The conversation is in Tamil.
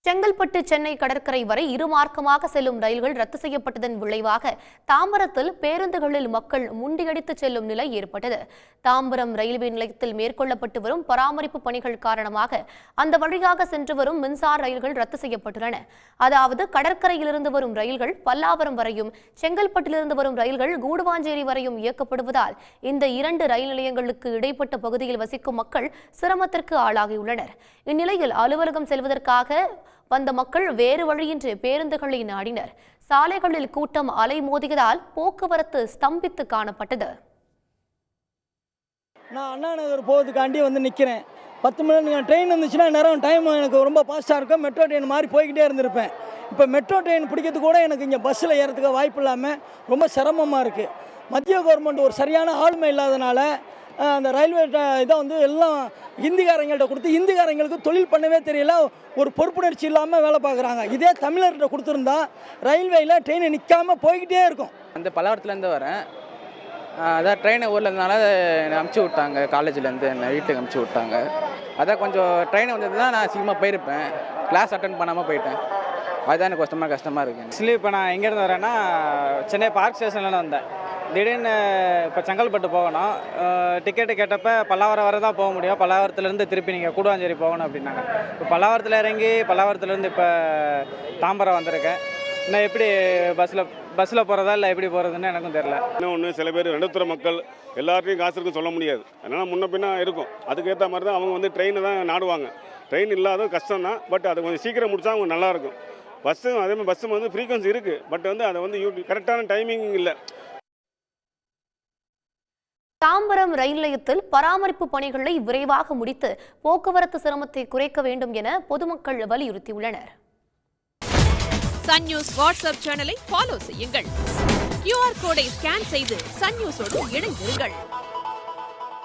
செங்கல்பட்டு சென்னை கடற்கரை வரை இருமார்க்கமாக செல்லும் ரயில்கள் ரத்து செய்யப்பட்டதன் விளைவாக தாம்பரத்தில் பேருந்துகளில் மக்கள் முண்டியடித்து செல்லும் நிலை ஏற்பட்டது. தாம்பரம் ரயில்வே நிலையத்தில் மேற்கொள்ளப்பட்டு வரும் பராமரிப்பு பணிகள் காரணமாக அந்த வழியாக சென்று வரும் மின்சார ரயில்கள் ரத்து செய்யப்பட்டுள்ளன. அதாவது கடற்கரையிலிருந்து வரும் ரயில்கள் பல்லாவரம் வரையும், செங்கல்பட்டிலிருந்து வரும் ரயில்கள் கூடுவாஞ்சேரி வரையும் இயக்கப்படுவதால் இந்த இரண்டு ரயில் நிலையங்களுக்கு இடைப்பட்ட பகுதியில் வசிக்கும் மக்கள் சிரமத்திற்கு ஆளாகியுள்ளனர். இந்நிலையில் அலுவலகம் செல்வதற்காக வந்த மக்கள் வேறு வழியின்றி பேருந்துகளை நாடினர். சாலைகளில் கூட்டம் அலைமோதியதால் போக்குவரத்து ஸ்தம்பித்து காணப்பட்டது. நான் அண்ணா நகர் போகிறதுக்காண்டி வந்து நிற்கிறேன். 10 மணி ட்ரெயின் வந்துச்சுன்னா நேரம் டைம் எனக்கு ரொம்ப ஃபாஸ்ட்டாக இருக்கும். மெட்ரோ ட்ரெயின் மாதிரி போய்கிட்டே இருந்திருப்பேன். இப்போ மெட்ரோ ட்ரெயின் பிடிக்கிறதுக்கு கூட எனக்கு இங்கே பஸ்ஸில் ஏறதுக்கு வாய்ப்பு இல்லாமல் ரொம்ப சிரமமாக இருக்குது. மத்திய கவர்மெண்ட் ஒரு சரியான ஆளுமை இல்லாதனால அந்த ரயில்வே இதை வந்து எல்லாம் ஹிந்திக்காரங்கள்ட்ட கொடுத்து ஹிந்திக்காரங்களுக்கு தொழில் பண்ணவே தெரியல, ஒரு பொறுப்புணர்ச்சி இல்லாமல் வேலை பார்க்குறாங்க. இதே தமிழர்கிட்ட கொடுத்துருந்தா ரயில்வேயில் ட்ரெயினை நிற்காமல் போய்கிட்டே இருக்கும். அந்த பல்லாவரத்துலேருந்து வரேன். அதான் ட்ரெயினை ஊரில் இருந்தனால என்னை அமுச்சு விட்டாங்க. காலேஜ்லேருந்து என்னை வீட்டுக்கு அமுச்சு விட்டாங்க. அதான் கொஞ்சம் ட்ரெயினை வந்ததுன்னா நான் சீக்கிரமாக போயிருப்பேன். கிளாஸ் அட்டன் பண்ணாமல் போயிட்டேன். அதுதான் எனக்கு கஷ்டமாக இருக்குது. ஆக்சுவலி இப்போ நான் எங்கேருந்து வரேன்னா சென்னை பார்க் ஸ்டேஷன்லேருந்து வந்தேன். திடீர்னு இப்போ செங்கல்பட்டு போகணும். டிக்கெட்டு கேட்டப்போ பல்லாவரம் வரை தான் போக முடியும். பல்லாவரத்துலேருந்து திருப்பி நீங்கள் கூடுவாஞ்சேரி போகணும் அப்படின்னாங்க. இப்போ பல்லாவரத்தில் இறங்கி பல்லாவரத்துலேருந்து இப்போ தாம்பரம் வந்திருக்கேன். இன்னும் எப்படி பஸ்ஸில் போகிறதா இல்லை எப்படி போகிறதுன்னு எனக்கும் தெரியல. இன்னொன்று சில பேர் நடுத்தர மக்கள் எல்லாத்தையும் காசு இருக்குன்னு சொல்ல முடியாது. அதனால் முன்ன பின்னா இருக்கும். அதுக்கேற்ற மாதிரி தான் அவங்க வந்து ட்ரெயினை தான் நாடுவாங்க. ட்ரெயின் இல்லாத கஷ்டம் தான். பட் அது கொஞ்சம் சீக்கிரம் முடித்தா அவங்க நல்லாயிருக்கும். பஸ்ஸும் அதே மாதிரி பஸ்ஸும் வந்து ஃப்ரீக்வன்சி இருக்குது. பட் வந்து அதை வந்து கரெக்டான டைமிங் இல்லை. தாம்பரம் ரயில் நிலையத்தில் பராமரிப்பு பணிகளை விரைவாக முடித்து போக்குவரத்து சிரமத்தை குறைக்க வேண்டும் என பொதுமக்கள் வலியுறுத்தியுள்ளனர். சன் நியூஸ் வாட்ஸ்அப் சேனலை ஃபாலோ செய்யுங்கள். QR கோடை ஸ்கேன் செய்து சன் நியூஸோடு இணைந்திருங்கள்.